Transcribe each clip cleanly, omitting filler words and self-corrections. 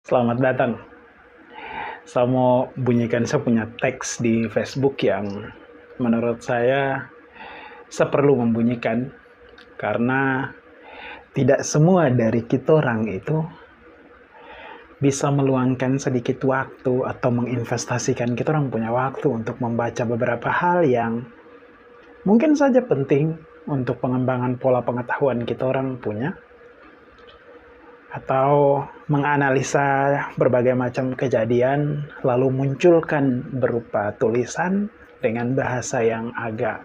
Selamat datang. Saya mau bunyikan saya punya teks di Facebook yang menurut saya perlu membunyikan karena tidak semua dari kita orang itu bisa meluangkan sedikit waktu atau menginvestasikan kita orang punya waktu untuk membaca beberapa hal yang mungkin saja penting untuk pengembangan pola pengetahuan kita orang punya, atau menganalisa berbagai macam kejadian lalu munculkan berupa tulisan dengan bahasa yang agak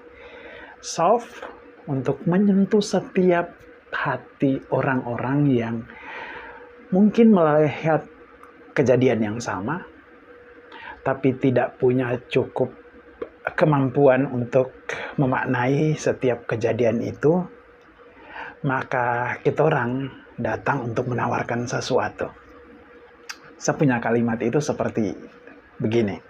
soft untuk menyentuh setiap hati orang-orang yang mungkin melihat kejadian yang sama tapi tidak punya cukup kemampuan untuk memaknai setiap kejadian itu. Maka kita orang datang untuk menawarkan sesuatu. Saya punya kalimat itu seperti begini,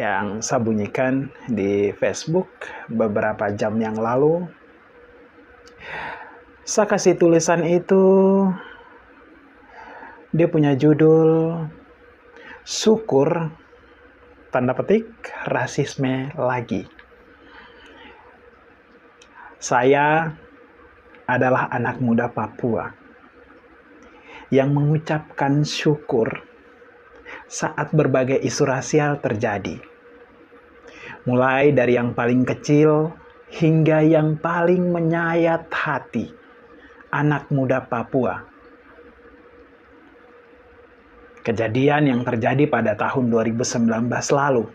yang saya bunyikan di Facebook beberapa jam yang lalu. Saya kasih tulisan itu, dia punya judul "Syukur tanda petik rasisme lagi". Saya adalah anak muda Papua yang mengucapkan syukur saat berbagai isu rasial terjadi. Mulai dari yang paling kecil hingga yang paling menyayat hati anak muda Papua. Kejadian yang terjadi pada tahun 2019 lalu.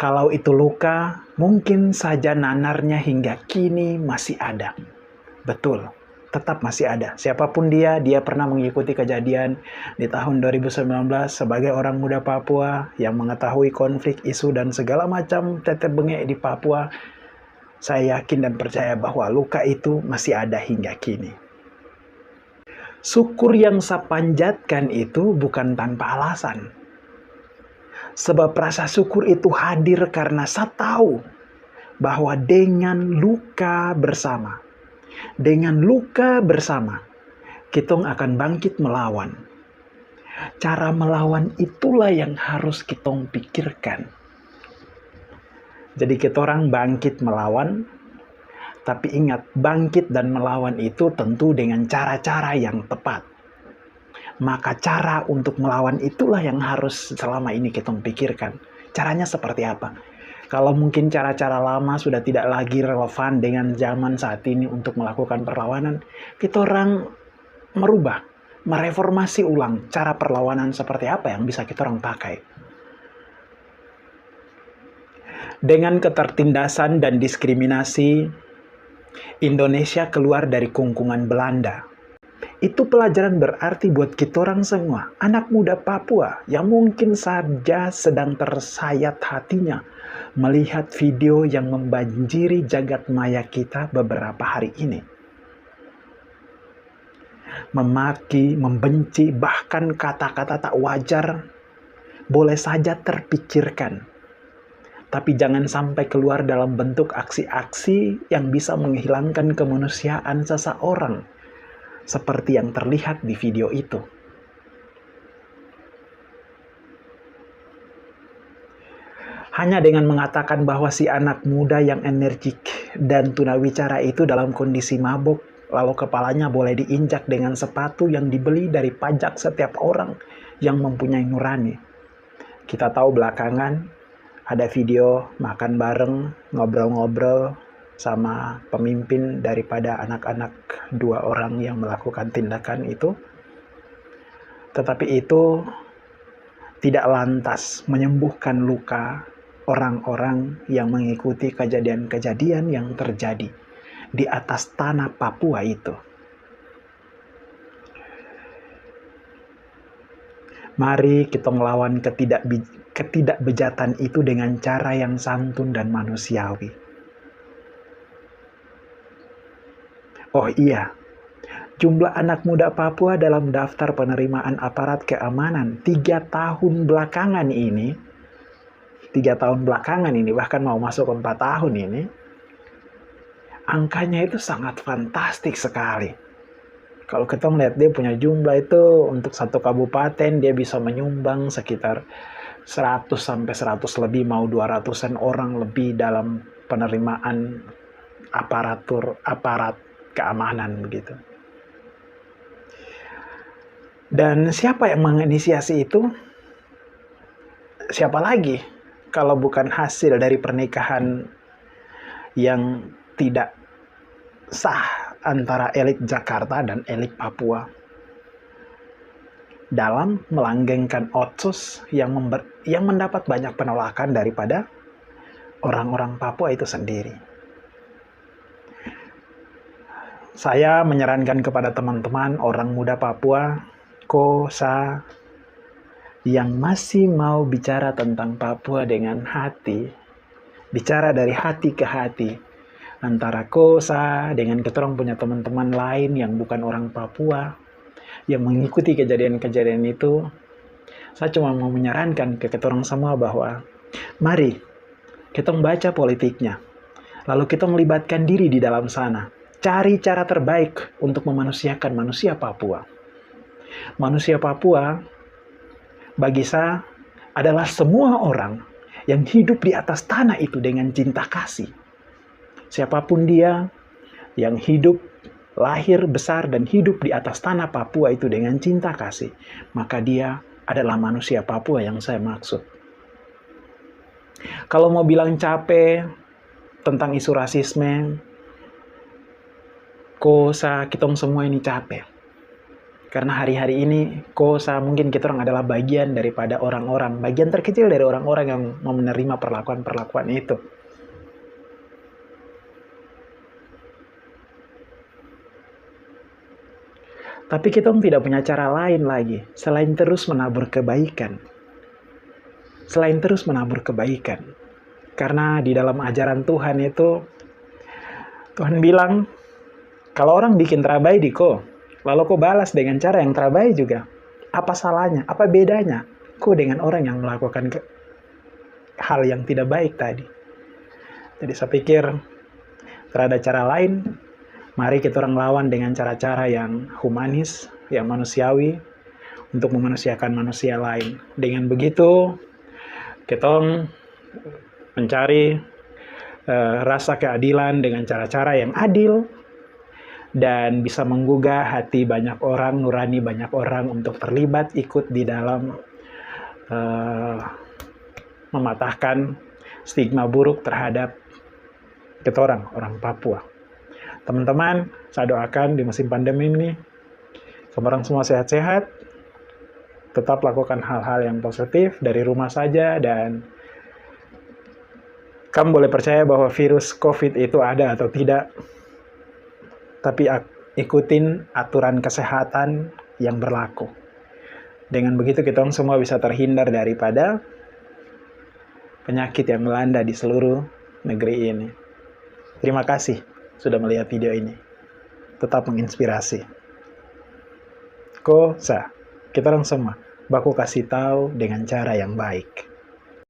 Kalau itu luka, mungkin saja nanarnya hingga kini masih ada. Betul, tetap masih ada. Siapapun dia pernah mengikuti kejadian di tahun 2019 sebagai orang muda Papua yang mengetahui konflik, isu, dan segala macam teteh bengek di Papua. Saya yakin dan percaya bahwa luka itu masih ada hingga kini. Syukur yang saya panjatkan itu bukan tanpa alasan. Sebab rasa syukur itu hadir karena saya tahu bahwa dengan luka bersama, kita akan bangkit melawan. Cara melawan itulah yang harus kita pikirkan. Jadi kita orang bangkit melawan, tapi ingat, bangkit dan melawan itu tentu dengan cara-cara yang tepat. Maka cara untuk melawan itulah yang harus selama ini kita pikirkan. Caranya seperti apa? Kalau mungkin cara-cara lama sudah tidak lagi relevan dengan zaman saat ini untuk melakukan perlawanan, kita orang merubah, mereformasi ulang cara perlawanan seperti apa yang bisa kita orang pakai. Dengan ketertindasan dan diskriminasi, Indonesia keluar dari kungkungan Belanda. Itu pelajaran berarti buat kita orang semua, anak muda Papua yang mungkin saja sedang tersayat hatinya melihat video yang membanjiri jagat maya kita beberapa hari ini. Memaki, membenci, bahkan kata-kata tak wajar boleh saja terpikirkan. Tapi jangan sampai keluar dalam bentuk aksi-aksi yang bisa menghilangkan kemanusiaan seseorang, seperti yang terlihat di video itu. Hanya dengan mengatakan bahwa si anak muda yang energik dan tunawicara itu dalam kondisi mabuk, lalu kepalanya boleh diinjak dengan sepatu yang dibeli dari pajak setiap orang yang mempunyai nurani. Kita tahu belakangan ada video makan bareng, ngobrol-ngobrol sama pemimpin daripada anak-anak 2 orang yang melakukan tindakan itu. Tetapi itu tidak lantas menyembuhkan luka orang-orang yang mengikuti kejadian-kejadian yang terjadi di atas tanah Papua itu. Mari kita melawan ketidakbejatan itu dengan cara yang santun dan manusiawi. Oh iya, jumlah anak muda Papua dalam daftar penerimaan aparat keamanan 3 tahun belakangan ini, bahkan mau masuk 4 tahun ini, angkanya itu sangat fantastik sekali. Kalau kita melihat dia punya jumlah itu untuk satu kabupaten dia bisa menyumbang sekitar 100 sampai 100 lebih, mau 200-an orang lebih dalam penerimaan aparat keamanan begitu. Dan siapa yang menginisiasi itu? Siapa lagi kalau bukan hasil dari pernikahan yang tidak sah antara elit Jakarta dan elit Papua dalam melanggengkan Otsus yang mendapat banyak penolakan daripada orang-orang Papua itu sendiri. Saya menyarankan kepada teman-teman orang muda Papua, Kosa, yang masih mau bicara tentang Papua dengan hati, bicara dari hati ke hati, antara Kosa dengan ketorong punya teman-teman lain yang bukan orang Papua, yang mengikuti kejadian-kejadian itu, saya cuma mau menyarankan ke ketorong semua bahwa, mari kita baca politiknya, lalu kita melibatkan diri di dalam sana, cari cara terbaik untuk memanusiakan manusia Papua. Manusia Papua bagi saya adalah semua orang yang hidup di atas tanah itu dengan cinta kasih. Siapapun dia yang hidup, lahir, besar, dan hidup di atas tanah Papua itu dengan cinta kasih, maka dia adalah manusia Papua yang saya maksud. Kalau mau bilang capek tentang isu rasisme, Kosa, kita semua ini capek. Karena hari-hari ini, Kosa mungkin kita orang adalah bagian daripada orang-orang, bagian terkecil dari orang-orang yang mau menerima perlakuan-perlakuan itu. Tapi kita tidak punya cara lain lagi, selain terus menabur kebaikan. Selain terus menabur kebaikan. Karena di dalam ajaran Tuhan itu, Tuhan bilang, kalau orang bikin terabai di ko, lalu kau balas dengan cara yang terabai juga. Apa salahnya? Apa bedanya kau dengan orang yang melakukan hal yang tidak baik tadi? Jadi saya pikir terhadap cara lain, mari kita orang lawan dengan cara-cara yang humanis, yang manusiawi, untuk memanusiakan manusia lain. Dengan begitu, kita mencari rasa keadilan dengan cara-cara yang adil, dan bisa menggugah hati banyak orang, nurani banyak orang untuk terlibat ikut di dalam mematahkan stigma buruk terhadap kita orang Papua. Teman-teman, saya doakan di musim pandemi ini, kamu orang semua sehat-sehat, tetap lakukan hal-hal yang positif dari rumah saja, dan kamu boleh percaya bahwa virus COVID itu ada atau tidak, tapi ikutin aturan kesehatan yang berlaku. Dengan begitu kita semua bisa terhindar daripada penyakit yang melanda di seluruh negeri ini. Terima kasih sudah melihat video ini. Tetap menginspirasi. Kosa, kita orang semua baku kasih tahu dengan cara yang baik.